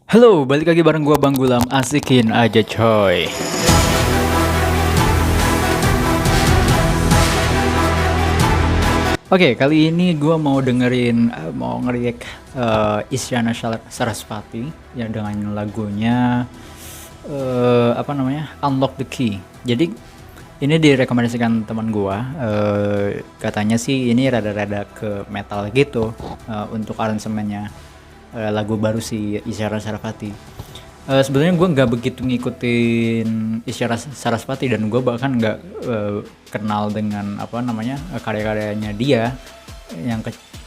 Halo, balik lagi bareng gua Bang Gulam, asikin aja coy. Oke, kali ini gua mau dengerin, mau ngeriak Isyana Sarasvati ya dengan lagunya apa namanya? Unlock the Key. Jadi ini direkomendasikan teman gua, katanya sih ini rada-rada ke metal gitu untuk aransemennya. Lagu baru si Isyana Sarasvati. Sebenarnya gue nggak begitu ngikutin Isyana Sarasvati dan gue bahkan nggak kenal dengan apa namanya karya-karyanya dia.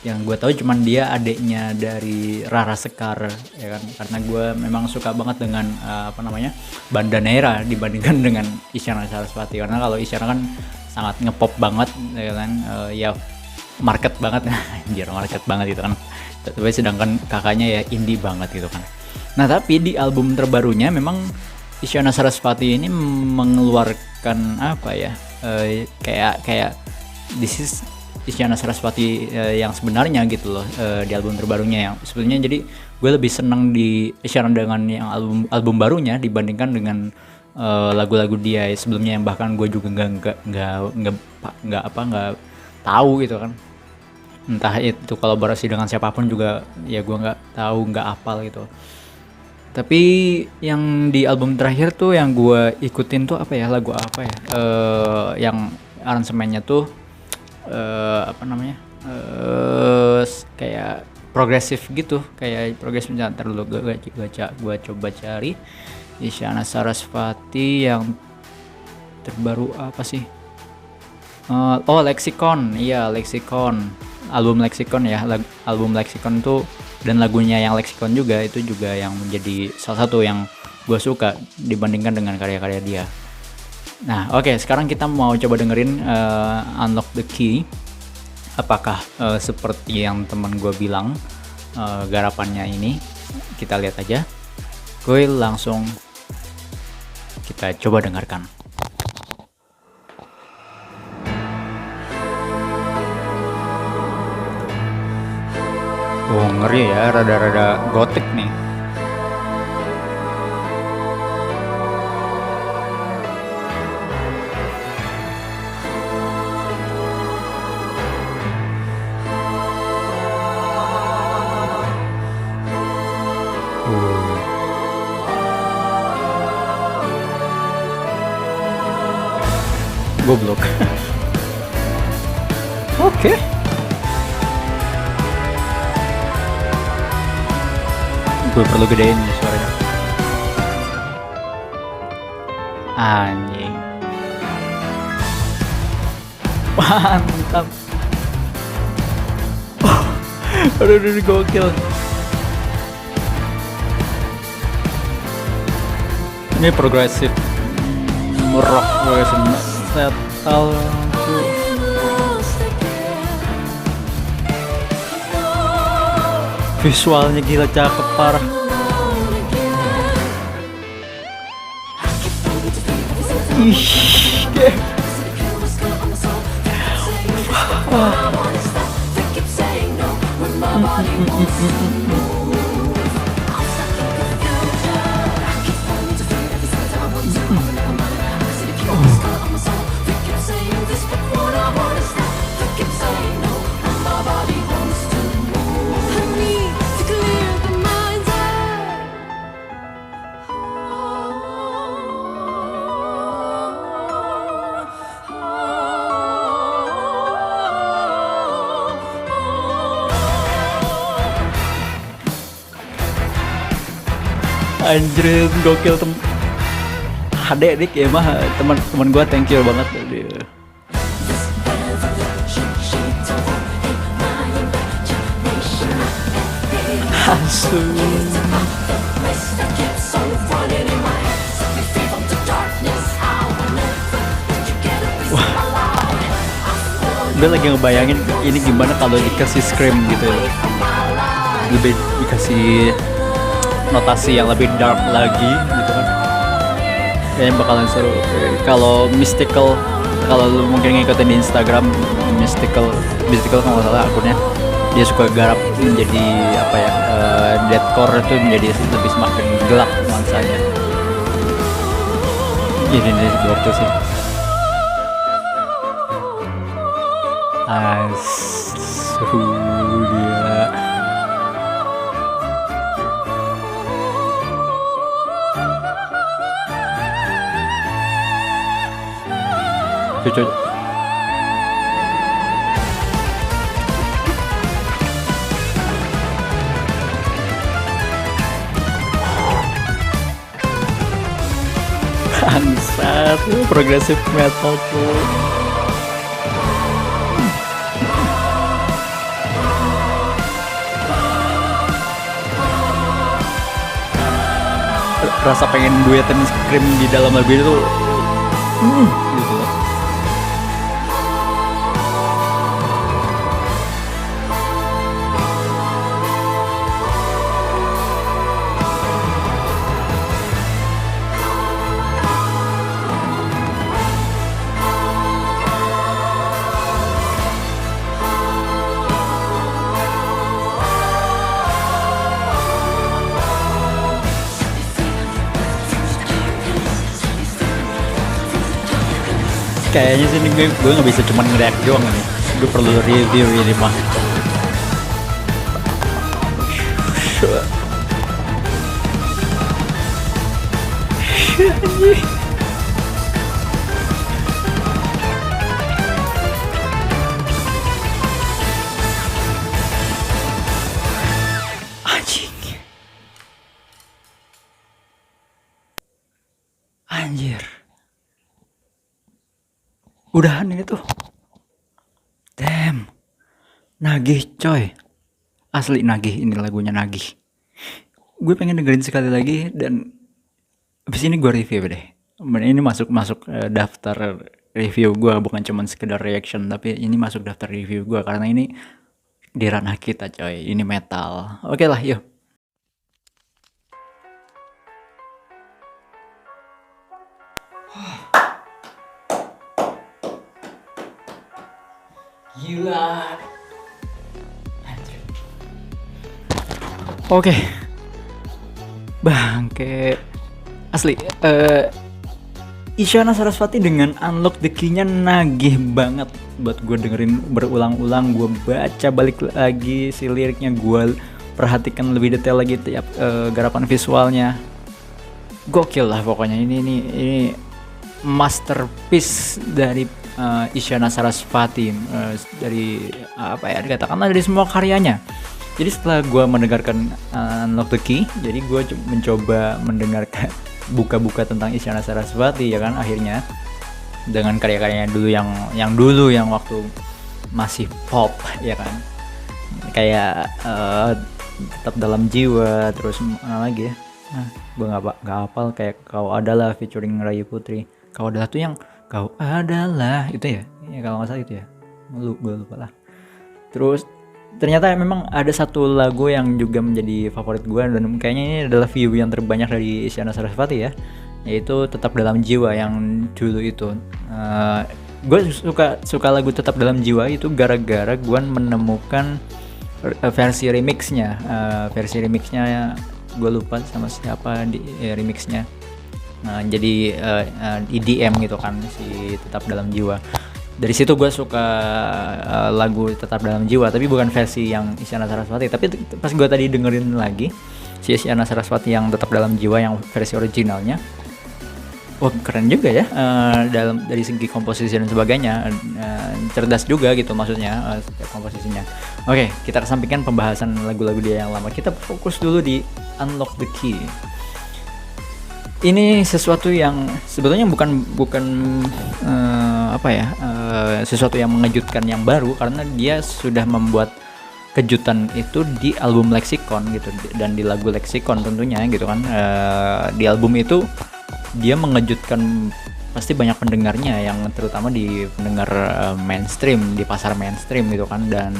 Yang gue tahu cuman dia adiknya dari Rara Sekar ya kan, karena gue memang suka banget dengan apa namanya Bandanera dibandingkan dengan Isyana Sarasvati, karena kalau Isyana kan sangat ngepop banget ya kan, ya market banget anjir, market banget gitu kan, tapi sedangkan kakaknya ya indie banget gitu kan. Nah tapi di album terbarunya memang Isyana Sarasvati ini mengeluarkan apa ya, kayak this is Isyana Sarasvati yang sebenarnya gitu loh, di album terbarunya yang sebenarnya. Jadi gue lebih seneng di Isyana dengan yang album barunya dibandingkan dengan lagu-lagu dia sebelumnya yang bahkan gue juga nggak tahu gitu kan, entah itu kolaborasi dengan siapapun juga ya gue nggak tahu, nggak apal gitu. Tapi yang di album terakhir tuh yang gue ikutin tuh apa ya, lagu apa ya, yang aransemennya tuh apa namanya, kayak progresif gitu, kayak progresif. Ntar dulu gue coba cari Isyana Sarasvati yang terbaru apa sih. Oh Lexicon, iya Lexicon, album Lexicon ya, album Lexicon tuh, dan lagunya yang Lexicon juga itu juga yang menjadi salah satu yang gue suka dibandingkan dengan karya-karya dia. Nah oke, sekarang kita mau coba dengerin Unlock the Key. Apakah seperti yang teman gue bilang garapannya ini, kita lihat aja. Gue langsung kita coba dengarkan. Oh ngeri ya, rada-rada gotik nih. Goblok. Oke. Gue perlu gedein nih suaranya. Anjing. Mantap. Aduh, gokil. Ini progresif rock, progresif metal tuh. Visualnya gila, cakep parah. Ih, anjir gokil Dik ya mah, teman gua thank you banget dia. Asu. Wah. Gue lagi ngebayangin ini gimana kalau dikasih scream gitu ya. Lebih dikasih notasi yang lebih dark lagi gitu kan, kayaknya bakalan seru. Kalau Mystical, kalau lu mungkin ngikutin di Instagram Mystical kalau nggak salah akunnya, dia suka garap menjadi apa ya, deathcore itu menjadi lebih semakin gelap nuansanya. Ini waktu sih dia cucu bangsat progresif metal tuh. Rasa pengen duetin Scream di dalam lagu itu gitu loh. Kayaknya sih gue nggak bisa cuman nge-react doang nih, gue perlu review ini mah. Anjing, anjir, udahan ini tuh, damn, nagih coy, asli nagih, ini lagunya nagih. Gue pengen dengerin sekali lagi dan abis ini gue review deh. Ini masuk daftar review gue, bukan cuman sekedar reaction, tapi ini masuk daftar review gue karena ini di ranah kita coy, ini metal. Oke lah, yuk. Gila. Oke. Bangke. Asli, Isyana Sarasvati dengan Unlock the Key-nya nagih banget buat gue dengerin berulang-ulang. Gue baca balik lagi si liriknya, gue perhatikan lebih detail lagi tiap garapan visualnya. Gokil lah pokoknya, ini masterpiece dari Isyana Sarasvati, dari apa ya, dikatakanlah dari semua karyanya. Jadi setelah gue mendengarkan Unlock the Key, jadi gue mencoba mendengarkan buka-buka tentang Isyana Sarasvati ya kan, akhirnya dengan karya-karyanya dulu yang waktu masih pop ya kan, kayak Tetap Dalam Jiwa, terus mana lagi ya, gue nggak hafal, kayak Kau Adalah featuring Rayu Putri. Kau Adalah tuh yang Kau Adalah itu ya kalau nggak salah itu ya, gue lupa lah. Terus ternyata memang ada satu lagu yang juga menjadi favorit gue, dan kayaknya ini adalah view yang terbanyak dari Isyana Sarasvati ya, yaitu Tetap Dalam Jiwa yang dulu itu. Gue suka lagu Tetap Dalam Jiwa itu gara-gara gue menemukan versi remixnya. Gue lupa sama siapa di remixnya. Jadi EDM gitu kan si Tetap Dalam Jiwa. Dari situ gue suka lagu Tetap Dalam Jiwa, tapi bukan versi yang Isyana Sarasvati. Tapi pas gue tadi dengerin lagi si Isyana Sarasvati yang Tetap Dalam Jiwa yang versi originalnya, wah keren juga ya, dari segi komposisi dan sebagainya, cerdas juga gitu maksudnya komposisinya. Oke, kita kesampingkan pembahasan lagu-lagu dia yang lama, kita fokus dulu di Unlock the Key. Ini sesuatu yang sebetulnya bukan sesuatu yang mengejutkan yang baru, karena dia sudah membuat kejutan itu di album Lexicon gitu, dan di lagu Lexicon tentunya gitu kan. Di album itu dia mengejutkan pasti banyak pendengarnya, yang terutama di pendengar mainstream, di pasar mainstream gitu kan, dan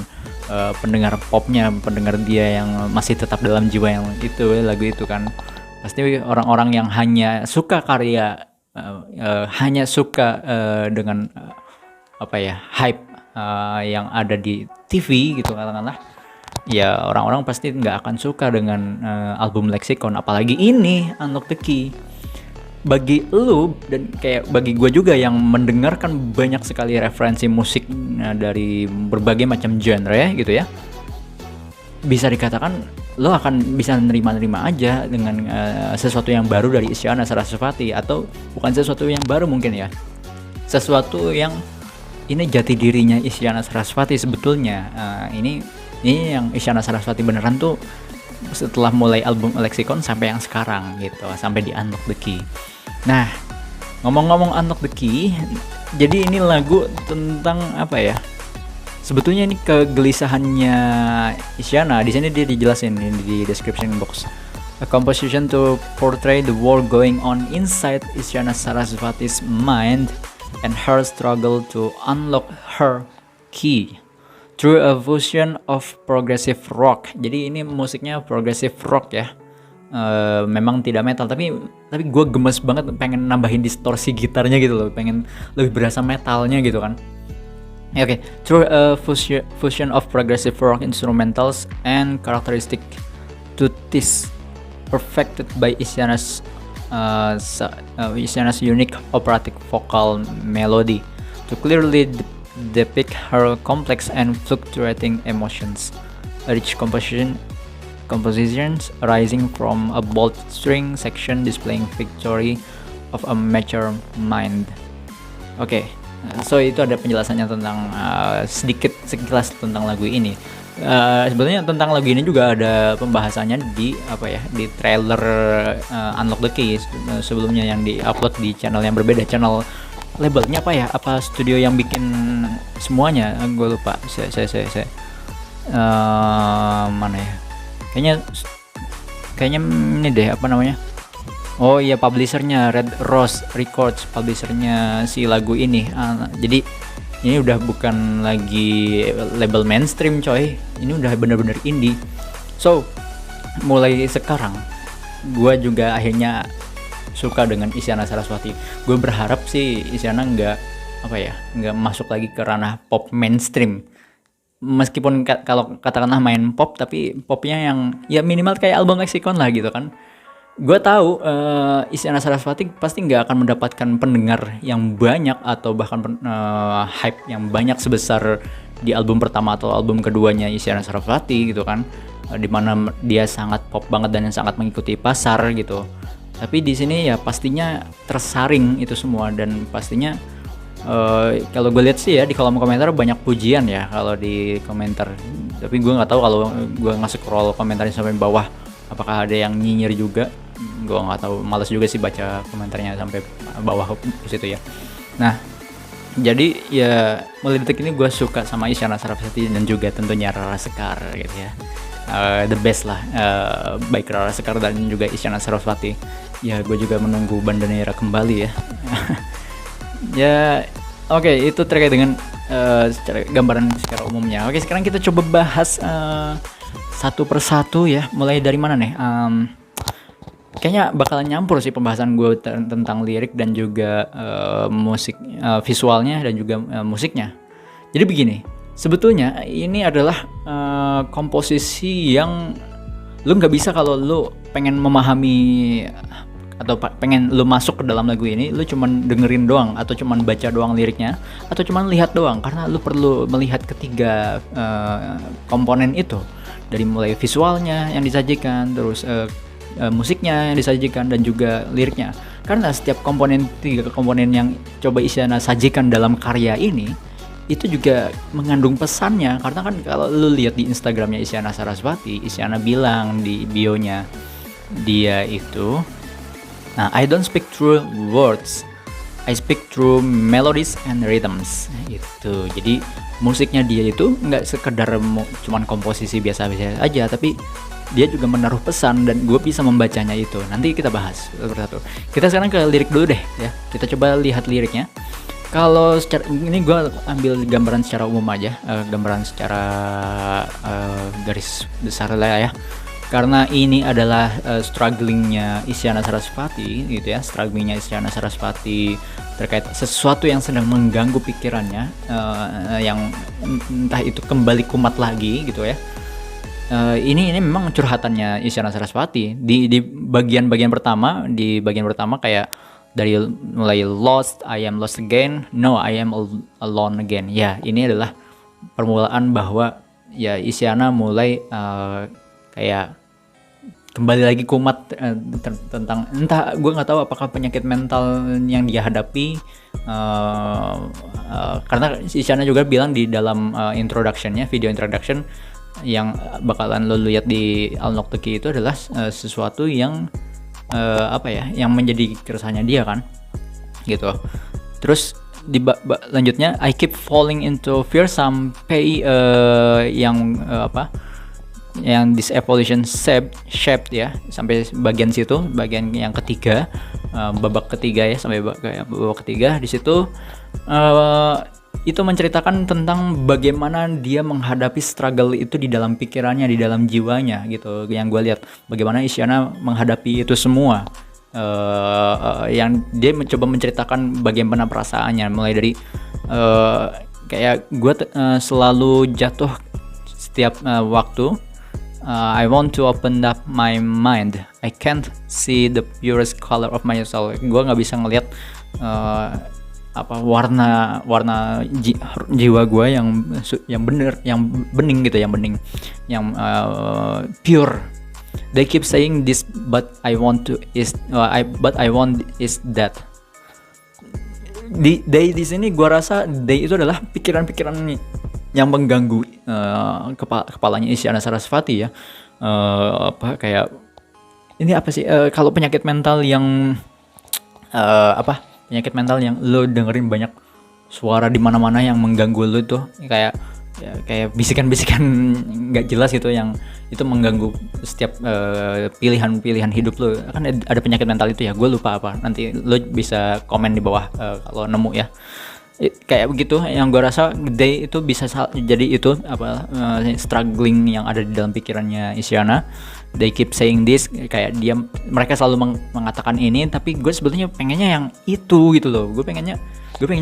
pendengar popnya, pendengar dia yang masih Tetap Dalam Jiwa yang itu lagu itu kan. Pasti orang-orang yang hanya suka karya, hanya suka dengan hype yang ada di TV gitu katakanlah, ya orang-orang pasti nggak akan suka dengan album Lexicon, apalagi ini Unlock the Key. Bagi lu dan kayak bagi gue juga yang mendengarkan banyak sekali referensi musik dari berbagai macam genre gitu ya, bisa dikatakan lo akan bisa nerima-nerima aja dengan sesuatu yang baru dari Isyana Sarasvati, atau bukan sesuatu yang baru mungkin ya, sesuatu yang ini jati dirinya Isyana Sarasvati sebetulnya. Ini yang Isyana Sarasvati beneran tuh setelah mulai album Lexicon sampai yang sekarang gitu, sampai di Unlock the Key. Nah, ngomong-ngomong Unlock the Key, jadi ini lagu tentang apa ya? Sebetulnya ini kegelisahannya Isyana. Di sini dia dijelasin di description box. A composition to portray the war going on inside Isyana Sarasvati's mind and her struggle to unlock her key through a fusion of progressive rock. Jadi ini musiknya progressive rock ya. Memang tidak metal, tapi gue gemes banget pengen nambahin distorsi gitarnya gitu loh, pengen lebih berasa metalnya gitu kan. Okay, through a fusion of progressive rock instrumentals and characteristic to this, perfected by Isyana's unique operatic vocal melody to clearly depict her complex and fluctuating emotions. A rich compositions arising from a bold string section displaying victory of a mature mind. Oke, so itu ada penjelasannya tentang sedikit sekilas tentang lagu ini. Sebenarnya tentang lagu ini juga ada pembahasannya di di trailer Unlock the Key sebelumnya yang diupload di channel yang berbeda, channel labelnya apa studio yang bikin semuanya, gue lupa. Saya mana ya? Kayaknya ini deh, oh iya, publishernya Red Rose Records, publishernya si lagu ini. Jadi ini udah bukan lagi label mainstream coy, ini udah bener-bener indie. So mulai sekarang gue juga akhirnya suka dengan Isyana Sarasvati. Gue berharap sih Isyana nggak masuk lagi ke ranah pop mainstream. Meskipun kalau katakanlah main pop, tapi popnya yang ya minimal kayak album Lexicon lah gitu kan. Gue tahu Isyana Sarasvati pasti nggak akan mendapatkan pendengar yang banyak atau bahkan hype yang banyak sebesar di album pertama atau album keduanya Isyana Sarasvati gitu kan, dimana dia sangat pop banget dan yang sangat mengikuti pasar gitu. Tapi di sini ya pastinya tersaring itu semua, dan pastinya kalau gue lihat sih ya di kolom komentar banyak pujian ya kalau di komentar. Tapi gue nggak tahu kalau gue nge-scroll komentarnya sampai bawah apakah ada yang nyinyir juga. Gue nggak tahu, malas juga sih baca komentarnya sampai bawah ke situ ya. Nah, jadi ya mulai detik ini gue suka sama Isyana Sarasvati dan juga tentunya Rara Sekar gitu ya. The best lah, baik Rara Sekar dan juga Isyana Sarasvati. Ya gue juga menunggu Bandanera kembali ya. Ya, oke, itu terkait dengan gambaran secara umumnya. Oke, sekarang kita coba bahas satu persatu ya. Mulai dari mana nih? Kayaknya bakalan nyampur sih pembahasan gue tentang lirik dan juga musik, visualnya dan juga musiknya. Jadi begini, sebetulnya ini adalah komposisi yang lu nggak bisa kalau lu pengen memahami atau pengen lu masuk ke dalam lagu ini, lu cuman dengerin doang atau cuman baca doang liriknya atau cuman lihat doang, karena lu perlu melihat ketiga komponen itu, dari mulai visualnya yang disajikan, terus musiknya yang disajikan dan juga liriknya. Karena setiap tiga komponen yang coba Isyana sajikan dalam karya ini itu juga mengandung pesannya. Karena kan kalau lu lihat di Instagramnya Isyana Sarasvati, Isyana bilang di bionya dia itu, nah, I don't speak through words, I speak through melodies and rhythms. Itu. Jadi musiknya dia itu nggak sekedar cuman komposisi biasa-biasa aja, tapi dia juga menaruh pesan dan gue bisa membacanya itu. Nanti kita bahas satu-satu. Kita sekarang ke lirik dulu deh ya. Kita coba lihat liriknya. Kalau ini gue ambil gambaran secara umum aja, gambaran secara garis besar lah ya. Karena ini adalah strugglingnya Isyana Sarasvati gitu ya, strugglingnya Isyana Sarasvati terkait sesuatu yang sedang mengganggu pikirannya, yang entah itu kembali kumat lagi gitu ya. ini memang curhatannya Isyana Sarasvati di bagian pertama kayak dari mulai lost, I am lost again, no I am alone again. Ya, ini adalah permulaan bahwa ya Isyana mulai kayak kembali lagi kumat tentang entah, gue nggak tahu apakah penyakit mental yang dia hadapi, karena Isyana juga bilang di dalam video introduction yang bakalan lo lihat di Unlock the Key itu adalah sesuatu yang yang menjadi keresahannya dia kan gitu. Terus di lanjutnya I keep falling into fear sampai yang this evolution shaped ya, sampai bagian situ, bagian yang ketiga, babak ketiga ya, sampai babak ketiga. Di situ itu menceritakan tentang bagaimana dia menghadapi struggle itu di dalam pikirannya, di dalam jiwanya gitu. Yang gue lihat bagaimana Isyana menghadapi itu semua, yang dia mencoba menceritakan bagaimana perasaannya, mulai dari kayak gue selalu jatuh setiap waktu. I want to open up my mind. I can't see the purest color of my soul. Gue nggak bisa ngelihat warna jiwa gue yang bener, yang bening gitu, yang pure. They keep saying this, but I want is that. Di sini gue rasa they itu adalah pikiran-pikiran yang mengganggu kepalanya Isyana Sarasvati ya. Kayak ini apa sih, kalau penyakit mental yang penyakit mental yang lo dengerin banyak suara di mana-mana yang mengganggu lo tuh, kayak bisikan-bisikan nggak jelas gitu, yang itu mengganggu setiap pilihan hidup lo. Kan ada penyakit mental itu ya, gue lupa apa, nanti lo bisa komen di bawah kalau nemu ya. Kayak begitu yang gue rasa Day itu bisa jadi itu struggling yang ada di dalam pikirannya Isyana. They keep saying this, kayak mereka selalu mengatakan ini, tapi gue sebetulnya pengennya yang itu gitu loh. Gue pengennya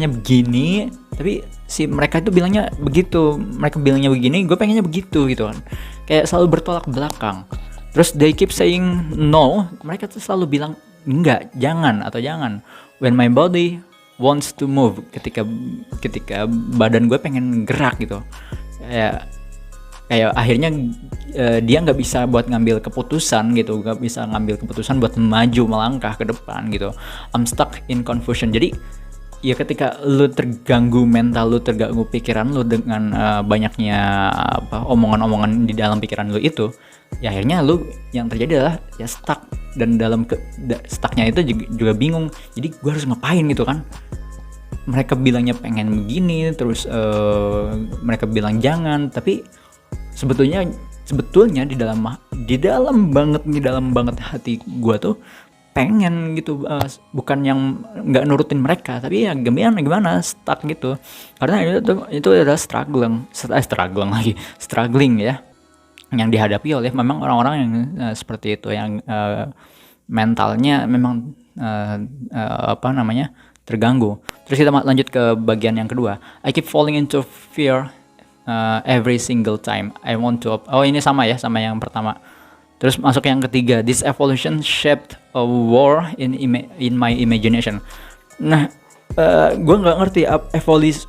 begini, tapi mereka itu bilangnya begitu, mereka bilangnya begini, gue pengennya begitu gitu kan. Kayak selalu bertolak belakang. Terus they keep saying no, mereka tuh selalu bilang enggak, jangan. When my body wants to move, ketika badan gue pengen gerak gitu, kayak akhirnya dia nggak bisa buat ngambil keputusan gitu, nggak bisa ngambil keputusan buat maju melangkah ke depan gitu. I'm stuck in confusion. Jadi ya ketika lu terganggu mental lu, terganggu pikiran lu dengan banyaknya omongan-omongan di dalam pikiran lu itu, ya akhirnya lu yang terjadi adalah ya stuck, dan dalam stucknya itu juga bingung. Jadi gue harus ngapain gitu kan? Mereka bilangnya pengen begini, terus mereka bilang jangan, tapi sebetulnya di dalam banget hati gue tuh pengen gitu, bukan yang nggak nurutin mereka, tapi ya gimana stuck gitu. Karena itu adalah struggling ya, yang dihadapi oleh memang orang-orang yang seperti itu, yang mentalnya memang terganggu. Terus kita lanjut ke bagian yang kedua. I keep falling into fear every single time I want to ini sama yang pertama. Terus masuk yang ketiga. This evolution shaped a war in my imagination. Nah, gue nggak ngerti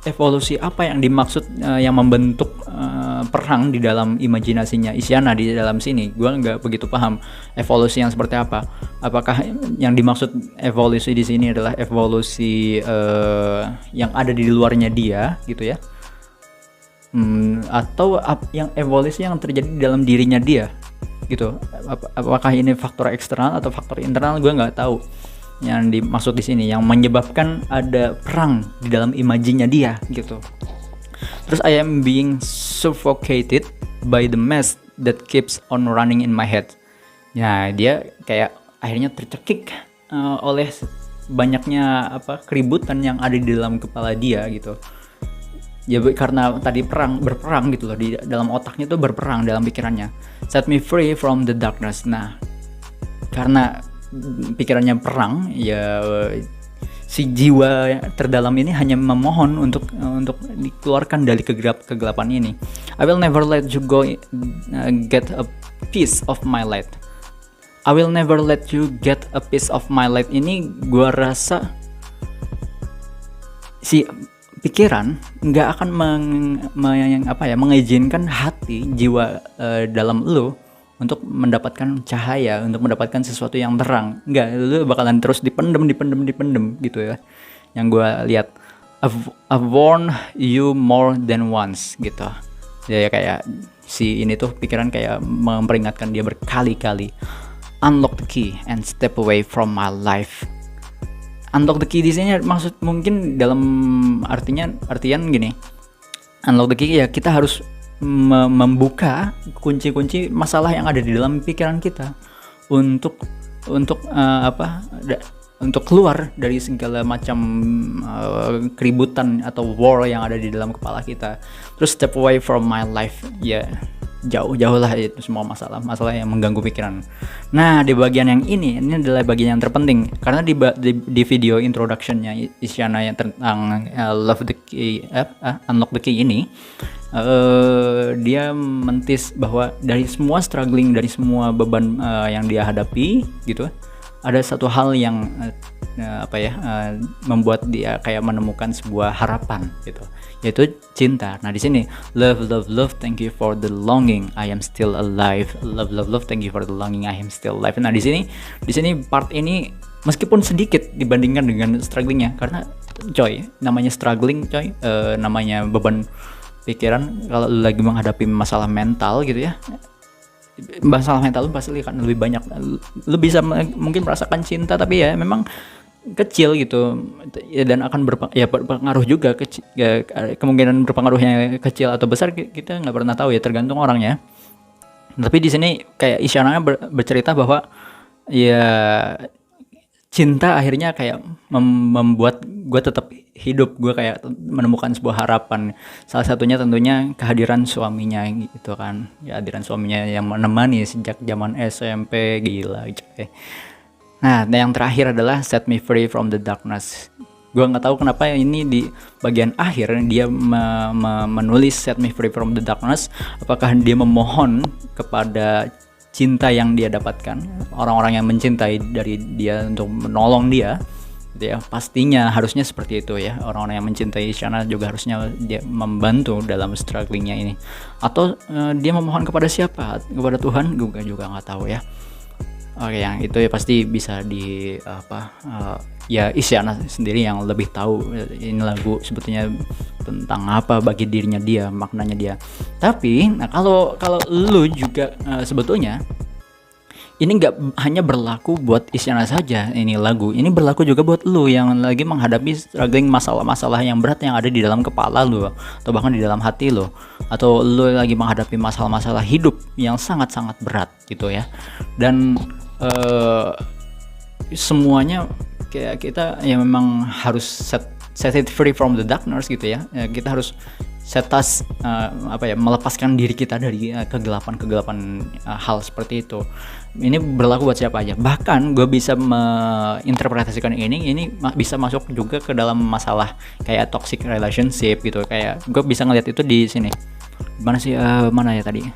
evolusi apa yang dimaksud, yang membentuk perang di dalam imajinasinya Isyana di dalam sini. Gue nggak begitu paham evolusi yang seperti apa. Apakah yang dimaksud evolusi di sini adalah evolusi yang ada di luarnya dia gitu ya, atau yang evolusi yang terjadi di dalam dirinya dia gitu. Apakah ini faktor eksternal atau faktor internal, gue nggak tahu yang dimaksud di sini, yang menyebabkan ada perang di dalam imajinya dia gitu. Terus I am being suffocated by the mess that keeps on running in my head. Ya, dia kayak akhirnya tercekik oleh banyaknya keributan yang ada di dalam kepala dia gitu. Ya karena tadi berperang gitu loh, di dalam otaknya tuh berperang dalam pikirannya. Set me free from the darkness. Nah, karena pikirannya perang, ya si jiwa terdalam ini hanya memohon untuk dikeluarkan dari kegelapan ini. I will never let you go, get a piece of my light. I will never let you get a piece of my light ini gua rasa si pikiran nggak akan mengizinkan hati jiwa dalam lu untuk mendapatkan cahaya, untuk mendapatkan sesuatu yang terang. Nggak, lu bakalan terus dipendem gitu ya. Yang gue lihat, I've warned you more than once gitu. Ya kayak si ini tuh pikiran kayak memperingatkan dia berkali-kali. Unlock the key and step away from my life. Unlock the key di sini maksud mungkin dalam artian gini. Unlock the key ya kita harus membuka kunci-kunci masalah yang ada di dalam pikiran kita untuk untuk keluar dari segala macam keributan atau war yang ada di dalam kepala kita. Terus step away from my life, ya jauh-jauhlah itu semua masalah yang mengganggu pikiran. Nah, di bagian yang ini adalah bagian yang terpenting karena di video introduction-nya Isyana yang tentang Love the Key, Unlock the Key ini, dia mentis bahwa dari semua struggling, dari semua beban yang dia hadapi gitu, ada satu hal yang membuat dia kayak menemukan sebuah harapan gitu, yaitu cinta. Nah di sini love, thank you for the longing, I am still alive. Love, thank you for the longing, I am still alive. Nah di sini part ini meskipun sedikit dibandingkan dengan strugglingnya, karena namanya struggling namanya beban pikiran. Kalau lu lagi menghadapi masalah mental gitu ya, masalah mental lu pasti akan lebih banyak. Lu bisa mungkin merasakan cinta, tapi ya memang kecil gitu ya, dan akan berpengaruh juga kemungkinan berpengaruhnya kecil atau besar kita nggak pernah tahu ya, tergantung orangnya. Tapi di sini kayak Isyana bercerita bahwa ya cinta akhirnya kayak membuat gue tetap hidup, gue kayak menemukan sebuah harapan. Salah satunya tentunya kehadiran suaminya gitu kan, ya, kehadiran suaminya yang menemani sejak zaman SMP, gila coy. Nah, yang terakhir adalah set me free from the darkness. Gue nggak tahu kenapa ini di bagian akhir dia menulis set me free from the darkness. Apakah dia memohon kepada cinta yang dia dapatkan, orang-orang yang mencintai dari dia untuk menolong dia, gitu ya. Pastinya harusnya seperti itu ya. Orang-orang yang mencintai Isyana juga harusnya dia membantu dalam strugglingnya ini. Atau dia memohon kepada siapa? Kepada Tuhan? Gue juga nggak tahu ya. Oke, yang itu ya pasti bisa ya Isyana sendiri yang lebih tahu ini lagu sebetulnya tentang apa bagi dirinya dia, maknanya dia. Tapi nah kalau lu juga sebetulnya ini nggak hanya berlaku buat Isyana saja, ini lagu ini berlaku juga buat lu yang lagi menghadapi struggling masalah-masalah yang berat yang ada di dalam kepala lu, atau bahkan di dalam hati lu, atau lu lagi menghadapi masalah-masalah hidup yang sangat-sangat berat gitu ya. Dan semuanya kayak kita ya memang harus set it free from the darkness gitu ya. Kita harus melepaskan diri kita dari kegelapan hal seperti itu. Ini berlaku buat siapa aja. Bahkan gue bisa menginterpretasikan ini bisa masuk juga ke dalam masalah kayak toxic relationship gitu. Kayak gue bisa ngeliat itu di sini. Mana ya tadi?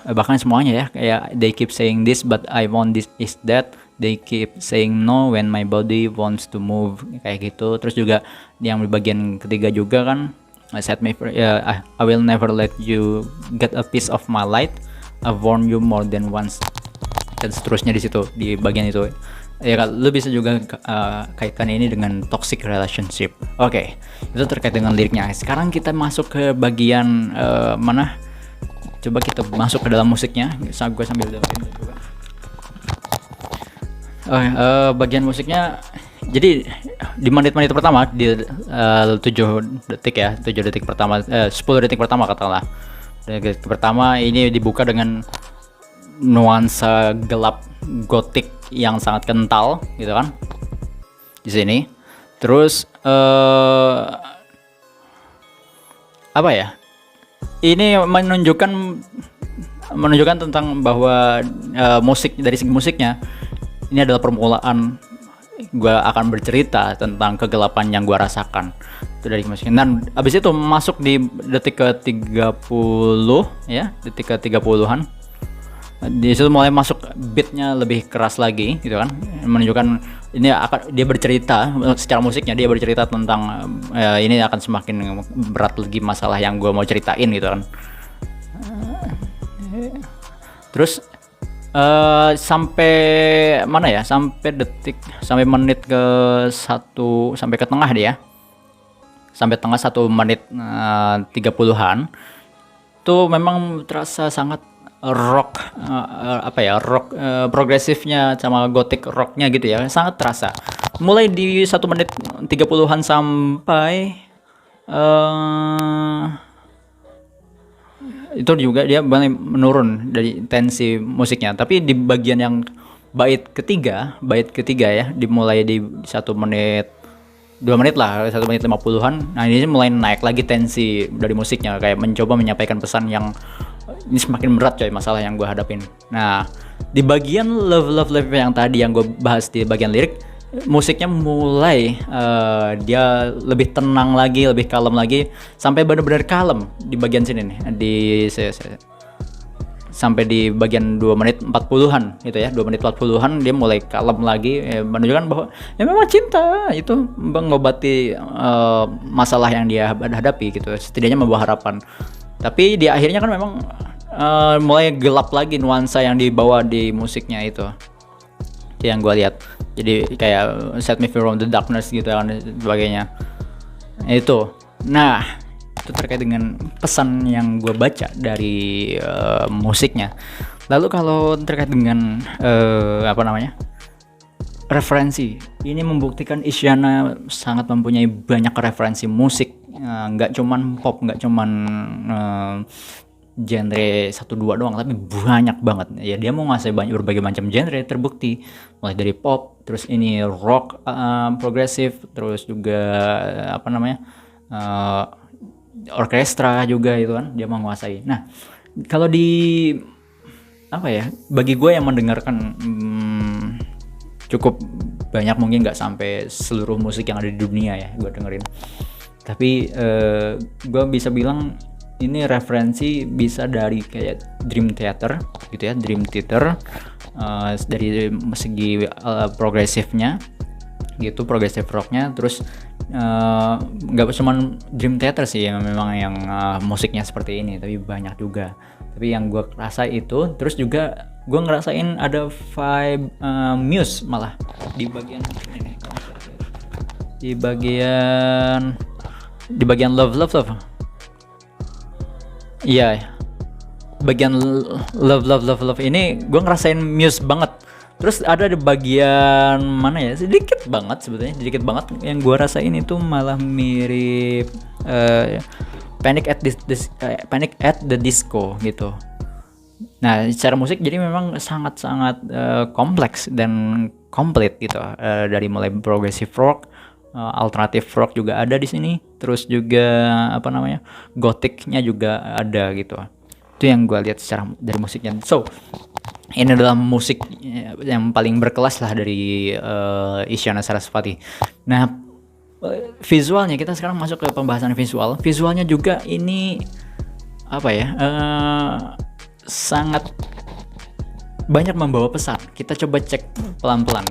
Bahkan semuanya ya, kayak they keep saying this but I want this is that, they keep saying no when my body wants to move, kayak gitu. Terus juga yang di bagian ketiga juga kan, set me free, I will never let you get a piece of my light, I've warned you more than once, dan seterusnya di situ di bagian itu ya. Lu bisa juga kaitkan ini dengan toxic relationship. Oke, itu terkait dengan liriknya. Sekarang kita masuk ke bagian mana? Coba kita masuk ke dalam musiknya. Gue sambil dengerin juga. Bagian musiknya, jadi di menit-menit pertama, di 7 detik pertama, 10 detik pertama katakanlah. Detik pertama ini dibuka dengan nuansa gelap gotik yang sangat kental gitu kan di sini. Terus ini menunjukkan tentang bahwa musik, dari segi musiknya ini adalah permulaan gue akan bercerita tentang kegelapan yang gue rasakan itu dari musiknya. Dan abis itu masuk di detik ke 30 ya, detik ke 30-an. Di situ mulai masuk beatnya lebih keras lagi gitu kan, menunjukkan ini akan dia bercerita secara musiknya, dia bercerita tentang ini akan semakin berat lagi masalah yang gue mau ceritain gitu kan. Terus sampai mana ya, sampai menit ke 1 sampai ke tengah dia, sampai tengah 1 menit 30-an tuh memang terasa sangat rock, rock progresifnya sama gothic rocknya gitu ya, sangat terasa. Mulai di 1 menit 30-an sampai itu juga dia menurun dari tensi musiknya. Tapi di bagian yang bait ketiga ya, dimulai di 1 menit 2 menit lah, 1 menit 50-an. Nah ini mulai naik lagi tensi dari musiknya, kayak mencoba menyampaikan pesan yang ini semakin berat coy masalah yang gue hadapin. Nah di bagian love yang tadi yang gue bahas di bagian lirik, musiknya mulai dia lebih tenang lagi, lebih kalem lagi, sampai benar-benar kalem di bagian sini nih, sampai di bagian 2 menit 40-an gitu ya, 2 menit 40-an dia mulai kalem lagi, menunjukkan bahwa ya memang cinta itu mengobati masalah yang dia hadapi gitu, setidaknya membawa harapan. Tapi di akhirnya kan memang mulai gelap lagi nuansa yang dibawa di musiknya itu yang gue lihat. Jadi kayak set me free from the darkness gitu kan sebagainya itu. Nah itu terkait dengan pesan yang gue baca dari musiknya. Lalu kalau terkait dengan referensi, ini membuktikan Isyana sangat mempunyai banyak referensi musik, nggak cuman pop, nggak cuman genre 1-2 doang, tapi banyak banget ya. Dia mau ngasih berbagai macam genre, terbukti mulai dari pop, terus ini rock, progresif, terus juga orkestra juga itu kan dia menguasai. Nah kalau di bagi gue yang mendengarkan cukup banyak, mungkin nggak sampai seluruh musik yang ada di dunia ya gue dengerin, tapi gue bisa bilang ini referensi bisa dari kayak Dream Theater gitu ya, Dream Theater dari segi progresifnya gitu, progresif rocknya. Terus nggak cuma Dream Theater sih yang memang yang musiknya seperti ini, tapi banyak juga. Tapi yang gue rasa itu, terus juga gue ngerasain ada vibe Muse malah di bagian ini, di bagian love. Iya, bagian love ini gue ngerasain Muse banget. Terus ada di bagian mana ya, sedikit banget yang gue rasain itu malah mirip Panic at the Disco gitu. Nah secara musik jadi memang sangat-sangat kompleks dan komplit gitu, dari mulai progressive rock, alternative rock juga ada di sini, terus juga gothicnya juga ada gitu. Itu yang gue lihat secara dari musiknya. So ini adalah musik yang paling berkelas lah dari Isyana Sarasvati. Nah visualnya, kita sekarang masuk ke pembahasan visualnya juga ini sangat banyak membawa pesan. Kita coba cek pelan-pelan.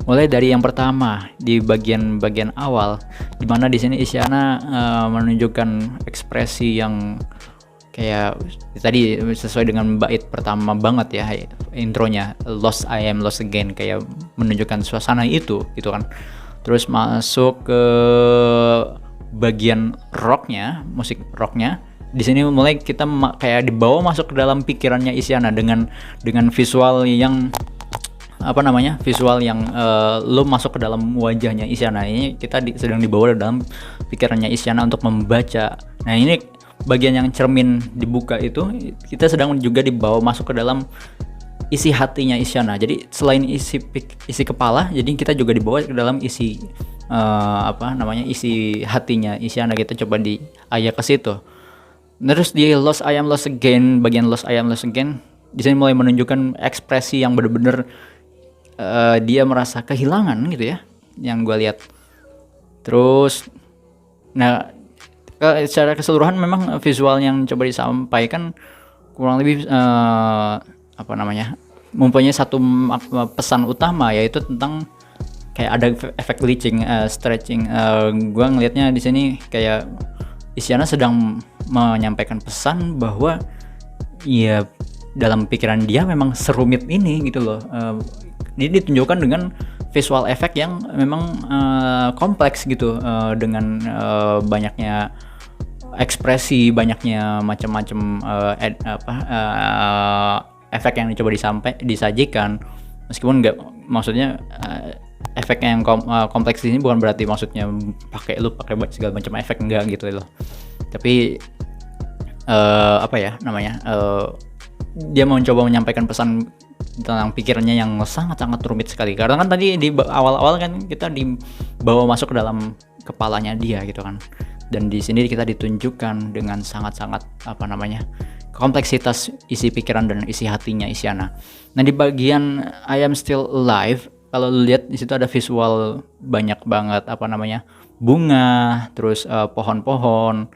Mulai dari yang pertama di bagian awal, di mana di sini Isyana menunjukkan ekspresi yang kayak tadi sesuai dengan bait pertama banget ya, intronya I am lost again, kayak menunjukkan suasana itu gitu kan. Terus masuk ke bagian rocknya, musik rocknya. Di sini mulai kita kayak dibawa masuk ke dalam pikirannya Isyana dengan visual yang visual yang lo masuk ke dalam wajahnya Isyana. Ini kita sedang dibawa dalam pikirannya Isyana untuk membaca. Nah ini bagian yang cermin dibuka itu, kita sedang juga dibawa masuk ke dalam isi hatinya Isyana. Jadi selain isi kepala, jadi kita juga dibawa ke dalam isi isi hatinya Isyana. Kita coba diayak ke situ. Terus di I am lost again, bagian I am lost again, di sini mulai menunjukkan ekspresi yang benar-benar dia merasa kehilangan gitu ya, yang gue lihat. Terus, nah secara keseluruhan memang visual yang coba disampaikan kurang lebih apa namanya, mempunyai satu pesan utama, yaitu tentang kayak ada efek glitching, stretching. Gue ngelihatnya di sini kayak Isyana sedang menyampaikan pesan bahwa ya dalam pikiran dia memang serumit ini gitu loh. Ini ditunjukkan dengan visual effect yang memang kompleks gitu, dengan banyaknya ekspresi, banyaknya macam-macam efek yang dicoba disajikan. Meskipun nggak, maksudnya efek yang kompleks ini bukan berarti maksudnya pakai segala macam efek, enggak gitu loh. Tapi apa ya namanya, dia mau coba menyampaikan pesan tentang pikirannya yang sangat-sangat rumit sekali. Karena kan tadi di awal-awal kan kita dibawa masuk ke dalam kepalanya dia gitu kan. Dan di sini kita ditunjukkan dengan sangat-sangat apa namanya, kompleksitas isi pikiran dan isi hatinya Isyana. Nah, di bagian I Am Still Alive, kalau lu lihat di situ ada visual banyak banget apa namanya, bunga, terus pohon-pohon.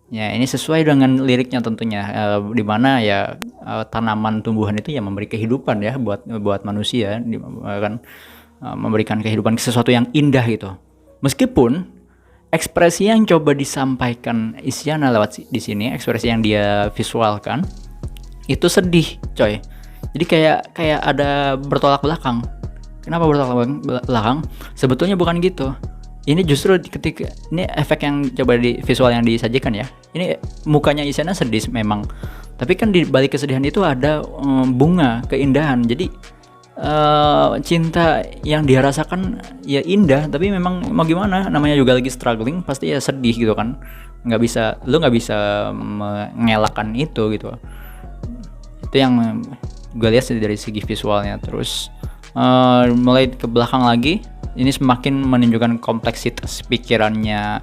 Ya, ini sesuai dengan liriknya tentunya, di mana ya tanaman tumbuhan itu ya memberi kehidupan ya buat manusia, kan memberikan kehidupan, sesuatu yang indah gitu. Meskipun ekspresi yang coba disampaikan Isyana lewat di sini, ekspresi yang dia visualkan itu sedih, coy. Jadi kayak ada bertolak belakang. Kenapa bertolak belakang? Sebetulnya bukan gitu. Ini justru ketika ini efek yang coba di visual yang disajikan ya. Ini mukanya Isyana sedih memang, tapi kan di balik kesedihan itu ada bunga, keindahan. Jadi cinta yang dia rasakan ya indah, tapi memang mau gimana, namanya juga lagi struggling, pasti ya sedih gitu kan. Lu nggak bisa mengelakkan itu gitu. Itu yang gue lihat dari segi visualnya. Terus mulai ke belakang lagi, ini semakin menunjukkan kompleksitas pikirannya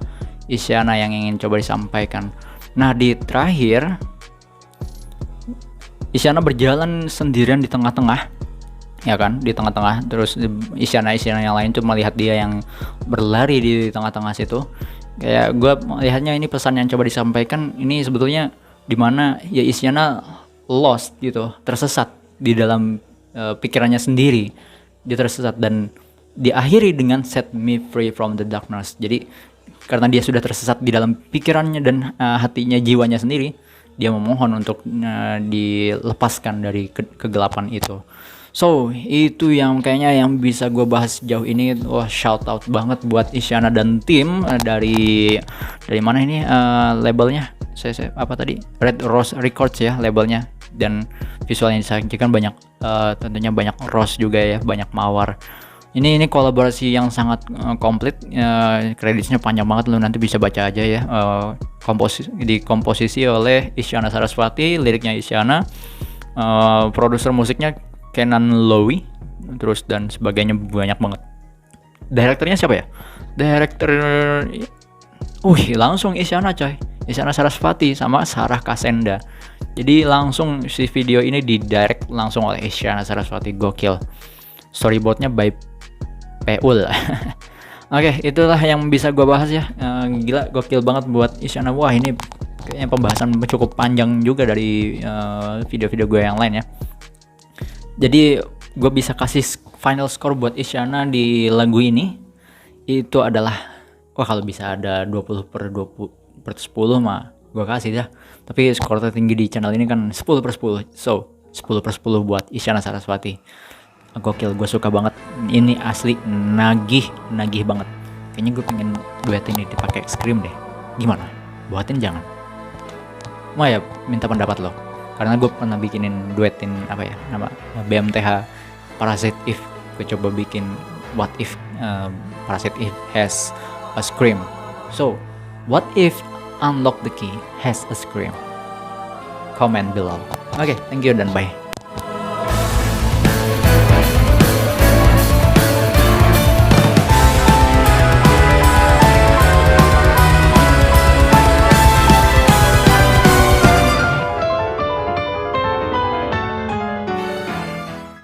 Isyana yang ingin coba disampaikan. Nah, di terakhir Isyana berjalan sendirian di tengah-tengah, ya kan, di tengah-tengah. Terus Isyana yang lain tuh melihat dia yang berlari di tengah-tengah situ. Kayak gue melihatnya ini pesan yang coba disampaikan ini sebetulnya dimana ya Isyana lost gitu, tersesat di dalam pikirannya sendiri. Dia tersesat dan diakhiri dengan set me free from the darkness. Jadi karena dia sudah tersesat di dalam pikirannya dan hatinya, jiwanya sendiri, dia memohon untuk dilepaskan dari kegelapan itu. So, itu yang kayaknya yang bisa gue bahas jauh ini. Wah, shout out banget buat Isyana dan tim dari mana ini labelnya? Saya apa tadi? Red Rose Records ya labelnya. Dan visual yang disajikan banyak, tentunya banyak rose juga ya, banyak mawar. Ini kolaborasi yang sangat komplit. Kreditnya panjang banget, lu nanti bisa baca aja ya. Dikomposisi oleh Isyana Sarasvati, liriknya Isyana, produser musiknya Kenan Lowy, terus dan sebagainya, banyak banget. Direkturnya siapa ya? Direktur langsung Isyana coy. Isyana Sarasvati sama Sarah Kasenda. Jadi langsung si video ini di-direct langsung oleh Isyana Sarasvati, gokil. Storyboardnya by Peul. Oke, itulah yang bisa gue bahas ya. Gila, gokil banget buat Isyana. Wah, ini kayaknya pembahasan cukup panjang juga dari video-video gue yang lain ya. Jadi gue bisa kasih final score buat Isyana di lagu ini itu adalah, wah kalau bisa ada 20/10 mah gue kasih dah. Tapi skor tertinggi di channel ini kan 10/10. So 10/10 buat Isyana Sarasvati. Gokil, gue suka banget. Ini asli nagih banget. Kayaknya gue pengen duet ini dipakai Scream deh. Gimana? Buatin jangan? Mau ya minta pendapat lo. Karena gue pernah bikinin duetin apa ya, nama BMTH Parasite If. Gue coba bikin What If Parasite If has a Scream. So what if Unlock the Key has a Scream? Comment below. Oke, thank you dan bye.